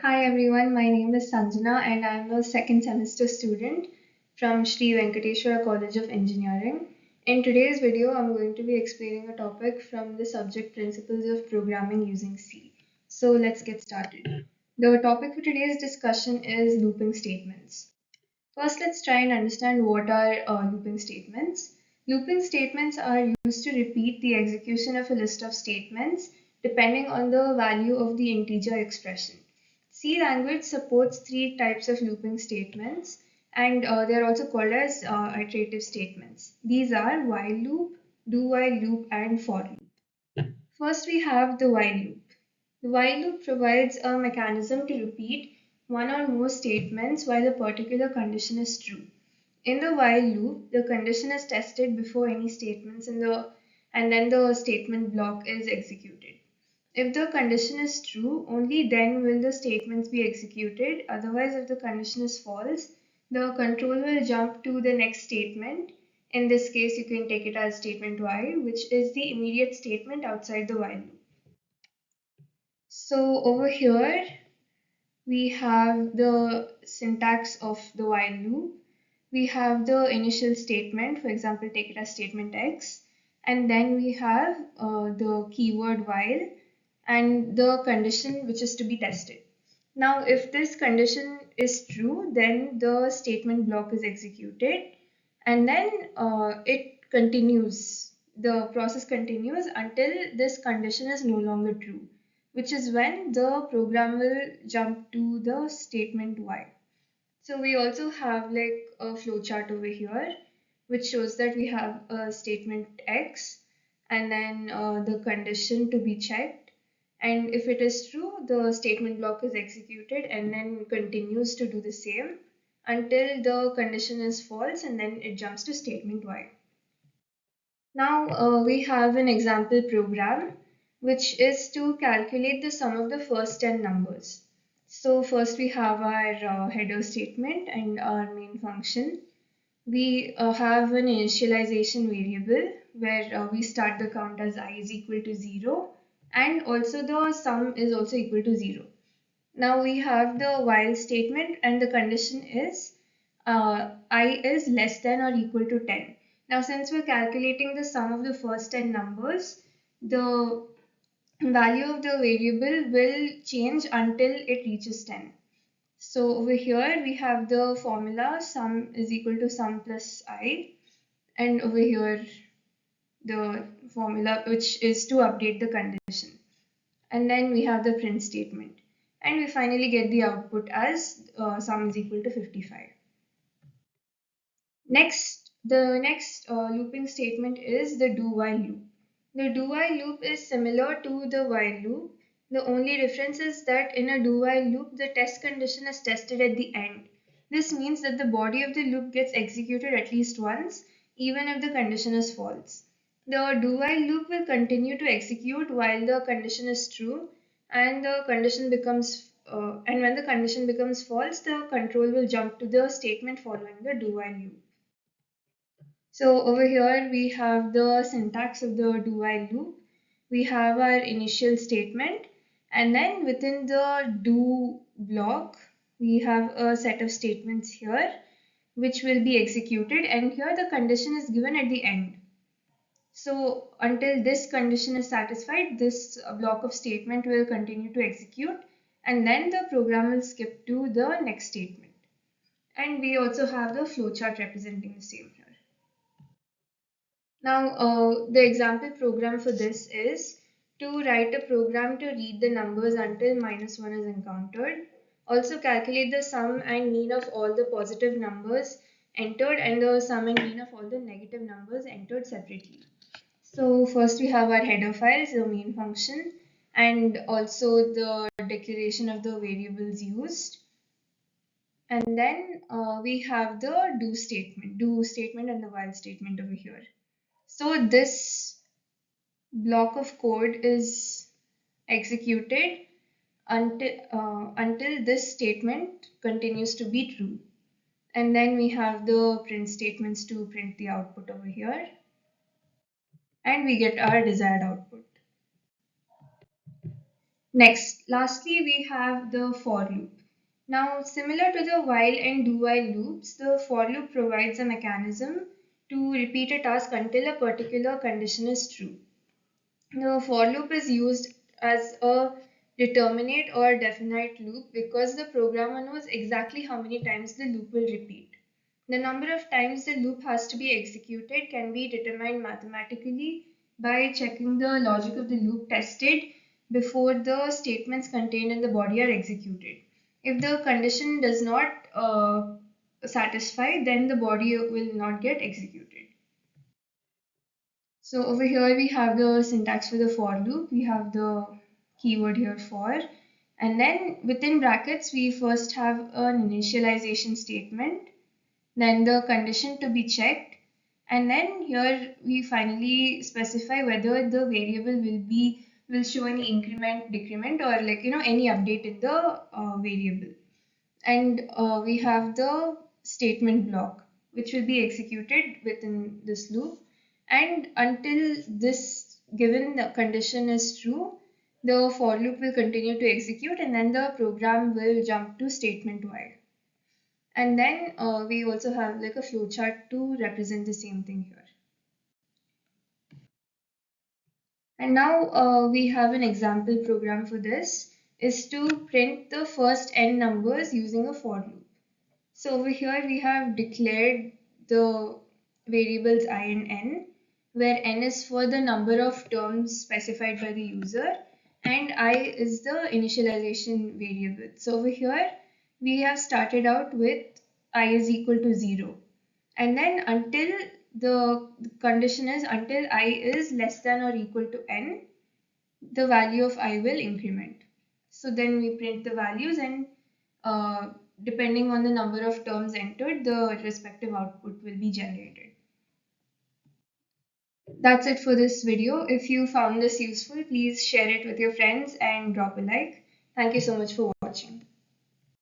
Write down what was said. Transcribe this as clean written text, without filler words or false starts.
Hi everyone, my name is Sanjana and I am a second semester student from Sri Venkateswara College of Engineering. In today's video, I'm going to be explaining a topic from the subject Principles of Programming Using C. So let's get started. The topic for today's discussion is looping statements. First, let's try and understand what are looping statements. Looping statements are used to repeat the execution of a list of statements depending on the value of the integer expression. C language supports three types of looping statements and they are also called as iterative statements. These are while loop, do while loop, and for loop. First, we have the while loop. The while loop provides a mechanism to repeat one or more statements while a particular condition is true. In the while loop, the condition is tested before any statements and then the statement block is executed. If the condition is true, only then will the statements be executed. Otherwise, if the condition is false, the control will jump to the next statement. In this case, you can take it as statement while, which is the immediate statement outside the while loop. So over here, we have the syntax of the while loop. We have the initial statement, for example, take it as statement X, and then we have the keyword while and the condition which is to be tested. Now, if this condition is true, then the statement block is executed and then it continues. The process continues until this condition is no longer true, which is when the program will jump to the statement while. So we also have like a flowchart over here, which shows that we have a statement X and then the condition to be checked. And if it is true, the statement block is executed and then continues to do the same until the condition is false and then it jumps to statement Y. Now we have an example program which is to calculate the sum of the first 10 numbers. So first we have our header statement and our main function. We have an initialization variable where we start the count as I is equal to 0 and also the sum is also equal to 0. Now we have the while statement and the condition is I is less than or equal to 10. Now since we're calculating the sum of the first 10 numbers, the value of the variable will change until it reaches 10. So over here we have the formula sum is equal to sum plus I, and over here the formula which is to update the condition. And then we have the print statement. And we finally get the output as sum is equal to 55. The next looping statement is the do while loop. The do while loop is similar to the while loop. The only difference is that in a do while loop, the test condition is tested at the end. This means that the body of the loop gets executed at least once, even if the condition is false. The do while loop will continue to execute while the condition is true, and and when the condition becomes false, the control will jump to the statement following the do while loop. So over here we have the syntax of the do while loop. We have our initial statement and then within the do block we have a set of statements here which will be executed, and here the condition is given at the end. So until this condition is satisfied, this block of statement will continue to execute and then the program will skip to the next statement. And we also have the flowchart representing the same here. Now, the example program for this is to write a program to read the numbers until -1 is encountered. Also calculate the sum and mean of all the positive numbers entered and the sum and mean of all the negative numbers entered separately. So first we have our header files, the main function, and also the declaration of the variables used. And then we have the do statement and the while statement over here. So this block of code is executed until this statement continues to be true. And then we have the print statements to print the output over here. And we get our desired output. Lastly, we have the for loop. Now, similar to the while and do while loops, the for loop provides a mechanism to repeat a task until a particular condition is true. The for loop is used as a determinate or definite loop because the programmer knows exactly how many times the loop will repeat. The number of times the loop has to be executed can be determined mathematically by checking the logic of the loop tested before the statements contained in the body are executed. If the condition does not satisfy, then the body will not get executed. So over here we have the syntax for the for loop. We have the keyword here for, and then within brackets we first have an initialization statement, then the condition to be checked, and then here we finally specify whether the variable will show any increment, decrement, or any update in the variable. And we have the statement block, which will be executed within this loop. And until this given condition is true, the for loop will continue to execute and then the program will jump to statement while. And then we also have like a flowchart to represent the same thing here. And now we have an example program for this is to print the first n numbers using a for loop. So over here we have declared the variables I and n, where n is for the number of terms specified by the user and I is the initialization variable. So over here we have started out with I is equal to 0, and then until the condition is until I is less than or equal to n, the value of I will increment. So then we print the values and uh, depending on the number of terms entered, the respective output will be generated. That's it for this video. If you found this useful, please share it with your friends and drop a like. Thank you so much for watching.